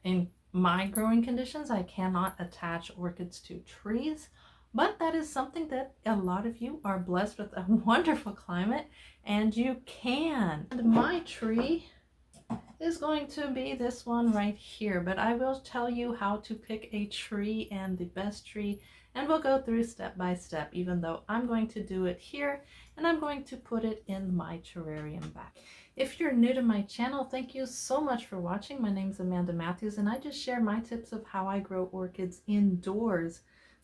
in my growing conditions, I cannot attach orchids to trees, but that is something that a lot of you are blessed with a wonderful climate and you can. And my tree is going to be this one right here, but I will tell you how to pick a tree and the best tree, and we'll go through step by step, even though I'm going to do it here and I'm going to put it in my terrarium back. If you're new to my channel, thank you so much for watching. My name is Amanda Matthews and I just share my tips of how I grow orchids indoors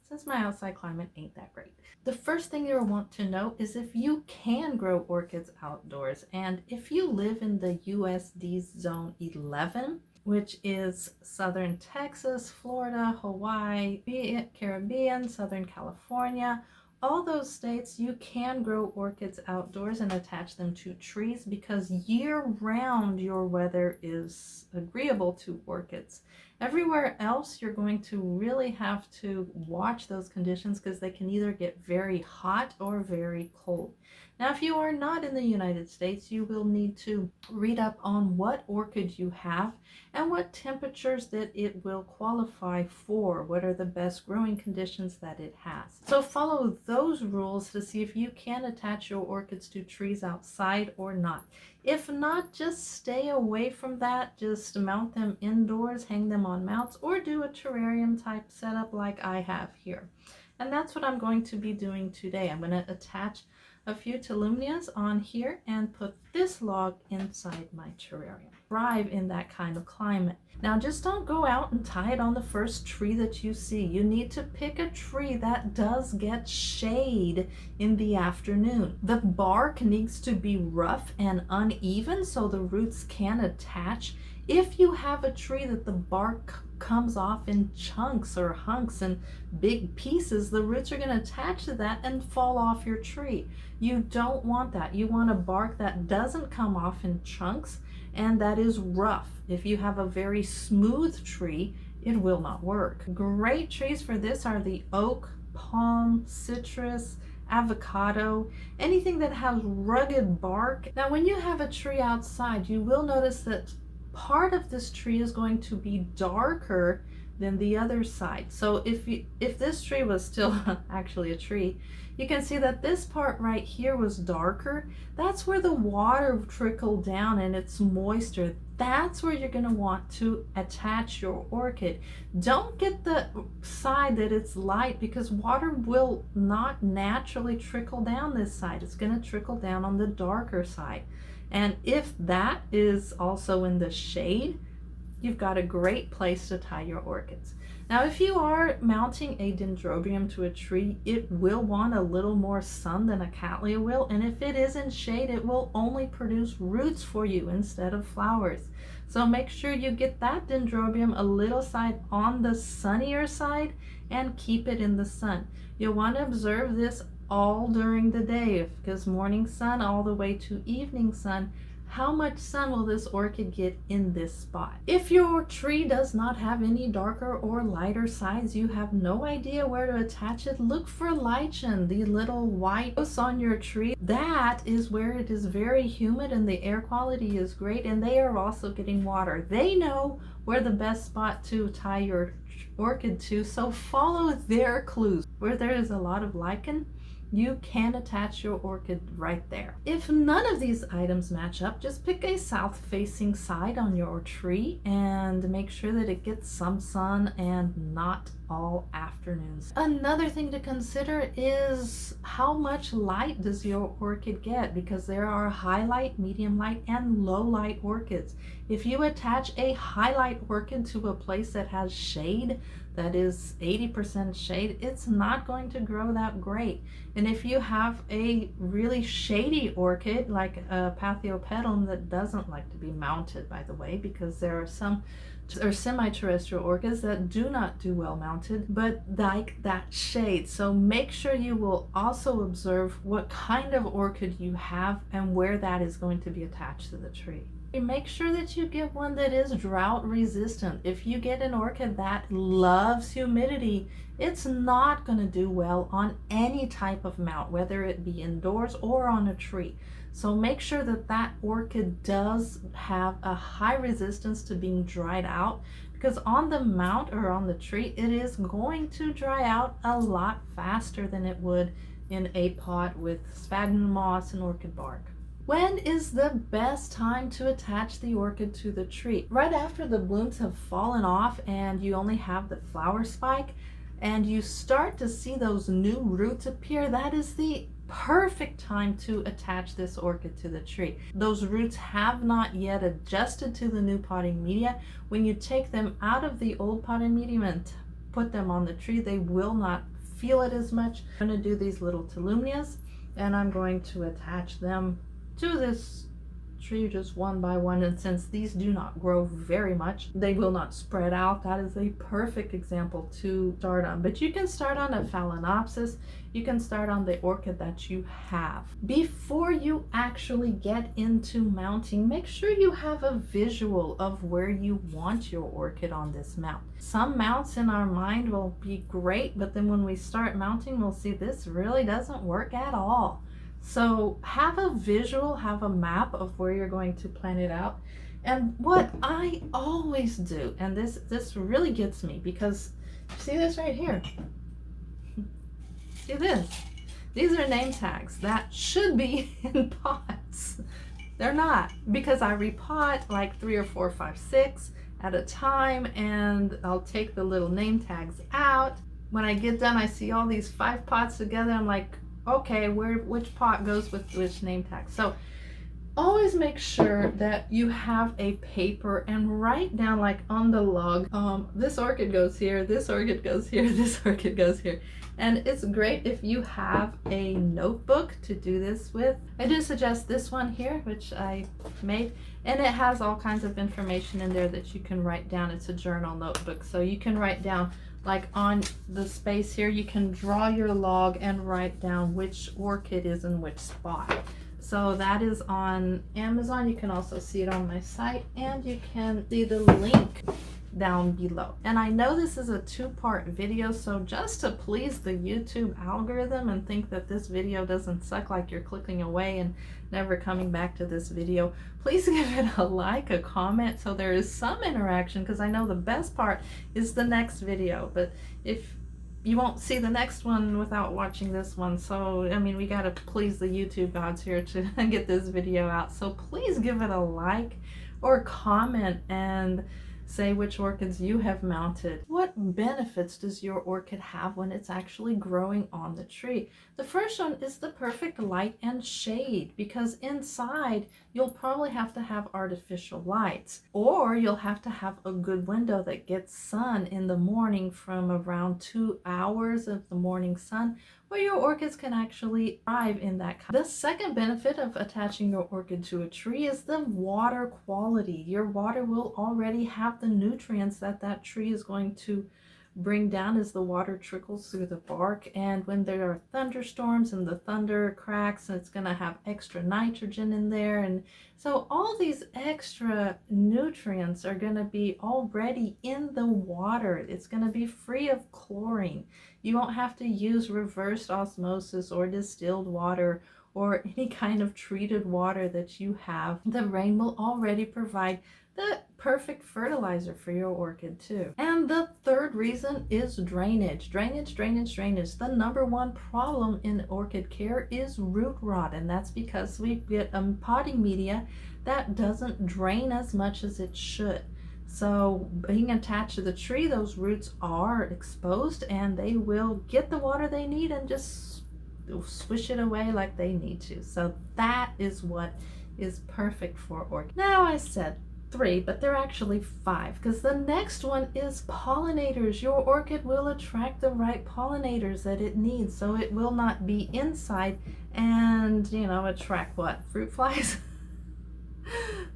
since my outside climate ain't that great. The first thing you'll want to know is if you can grow orchids outdoors, and if you live in the USD Zone 11, which is Southern Texas, Florida, Hawaii, Caribbean, Southern California, all those states, you can grow orchids outdoors and attach them to trees because year-round your weather is agreeable to orchids. Everywhere else, you're going to really have to watch those conditions because they can either get very hot or very cold. Now, if you are not in the United States, you will need to read up on what orchid you have and what temperatures that it will qualify for. What are the best growing conditions that it has? So follow those rules to see if you can attach your orchids to trees outside or not. If not, just stay away from that. Just mount them indoors, hang them on mounts, or do a terrarium type setup like I have here. And that's what I'm going to be doing today. I'm going to attach a few Tolumnias on here and put this log inside my terrarium. Thrive in that kind of climate. Now just don't go out and tie it on the first tree that you see. You need to pick a tree that does get shade in the afternoon. The bark needs to be rough and uneven so the roots can attach. If you have a tree that the bark comes off in chunks or hunks and big pieces, the roots are going to attach to that and fall off your tree. You don't want that. You want a bark that doesn't come off in chunks and that is rough. If you have a very smooth tree, it will not work. Great trees for this are the oak, palm, citrus, avocado, anything that has rugged bark. Now when you have a tree outside, you will notice that part of this tree is going to be darker than the other side. So if this tree was still actually a tree, you can see that this part right here was darker. That's where the water trickled down and it's moister. That's where you're going to want to attach your orchid. Don't get the side that it's light because water will not naturally trickle down this side. It's going to trickle down on the darker side. And if that is also in the shade, you've got a great place to tie your orchids. Now, if you are mounting a dendrobium to a tree, it will want a little more sun than a cattleya will. And if it is in shade, it will only produce roots for you instead of flowers. So make sure you get that dendrobium a little side on the sunnier side and keep it in the sun. You'll want to observe this all during the day, because morning sun all the way to evening sun, how much sun will this orchid get in this spot? If your tree does not have any darker or lighter sides, you have no idea where to attach it, look for lichen, the little white posts on your tree. That is where it is very humid and the air quality is great, and they are also getting water. They know where the best spot to tie your orchid to, so follow their clues. Where there is a lot of lichen, you can attach your orchid right there. If none of these items match up, just pick a south-facing side on your tree and make sure that it gets some sun and not all afternoons. Another thing to consider is how much light does your orchid get, because there are high light, medium light, and low light orchids. If you attach a highlight orchid to a place that has shade, that is 80% shade, it's not going to grow that great. And if you have a really shady orchid like a Paphiopedilum that doesn't like to be mounted, by the way, because there are some semi-terrestrial orchids that do not do well mounted, but like that shade. So make sure you will also observe what kind of orchid you have and where that is going to be attached to the tree. Make sure that you get one that is drought resistant. If you get an orchid that loves humidity, it's not going to do well on any type of mount, whether it be indoors or on a tree. So make sure that that orchid does have a high resistance to being dried out, because on the mount or on the tree, it is going to dry out a lot faster than it would in a pot with sphagnum moss and orchid bark. When is the best time to attach the orchid to the tree? Right after the blooms have fallen off and you only have the flower spike and you start to see those new roots appear. That is the perfect time to attach this orchid to the tree. Those roots have not yet adjusted to the new potting media. When you take them out of the old potting medium and put them on the tree, they will not feel it as much. I'm going to do these little Tolumnias and I'm going to attach them to this tree just one by one, and since these do not grow very much, they will not spread out. That is a perfect example to start on. But you can start on a Phalaenopsis, you can start on the orchid that you have. Before you actually get into mounting, make sure you have a visual of where you want your orchid on this mount. Some mounts in our mind will be great, but then when we start mounting, we'll see this really doesn't work at all. So have a visual, have a map of where you're going to plan it out. And what I always do, and this really gets me, because see this right here? See this? These are name tags that should be in pots. They're not, because I repot like 3 or 4, 5, 6 at a time, and I'll take the little name tags out. When I get done, I see all these 5 pots together. I'm like, okay, which pot goes with which name tag? So always make sure that you have a paper and write down, like on the log, this orchid goes here, this orchid goes here, this orchid goes here. And it's great if you have a notebook to do this with. I do suggest this one here, which I made, and it has all kinds of information in there that you can write down. It's a journal notebook, so you can write down, like on the space here, you can draw your log and write down which orchid is in which spot. So that is on Amazon. You can also see it on my site, and you can see the link down below. And I know this is a 2-part video, so just to please the YouTube algorithm and think that this video doesn't suck, like you're clicking away and never coming back to this video, please give it a like, a comment, so there is some interaction, because I know the best part is the next video, but if you won't see the next one without watching this one. So I mean, we got to please the YouTube gods here to get this video out. So please give it a like or comment and say which orchids you have mounted. What benefits does your orchid have when it's actually growing on the tree? The first one is the perfect light and shade, because inside you'll probably have to have artificial lights, or you'll have to have a good window that gets sun in the morning from around 2 hours of the morning sun, where your orchids can actually thrive in that. The second benefit of attaching your orchid to a tree is the water quality. Your water will already have the nutrients that that tree is going to bring down as the water trickles through the bark. And when there are thunderstorms and the thunder cracks, it's going to have extra nitrogen in there, and so all these extra nutrients are going to be already in the water. It's going to be free of chlorine. You won't have to use reverse osmosis or distilled water or any kind of treated water that you have. The rain will already provide the perfect fertilizer for your orchid too. And the third reason is drainage. Drainage. The #1 problem in orchid care is root rot, and that's because we get potting media that doesn't drain as much as it should. So being attached to the tree, those roots are exposed and they will get the water they need and just swish it away like they need to. So that is what is perfect for orchid. Now I said 3, but they're actually 5, because the next one is pollinators. Your orchid will attract the right pollinators that it needs, so it will not be inside and, you know, attract what? Fruit flies?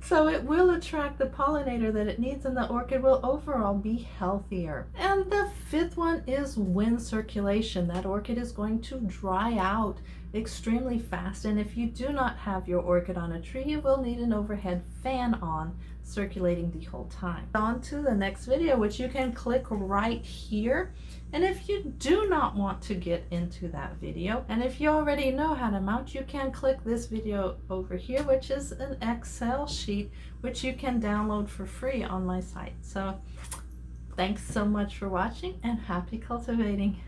So it will attract the pollinator that it needs, and the orchid will overall be healthier. And the 5th one is wind circulation. That orchid is going to dry out extremely fast, and if you do not have your orchid on a tree, you will need an overhead fan on, circulating the whole time. On to the next video, which you can click right here. And if you do not want to get into that video, and if you already know how to mount, you can click this video over here, which is an Excel sheet which you can download for free on my site. So Thanks so much for watching and happy cultivating.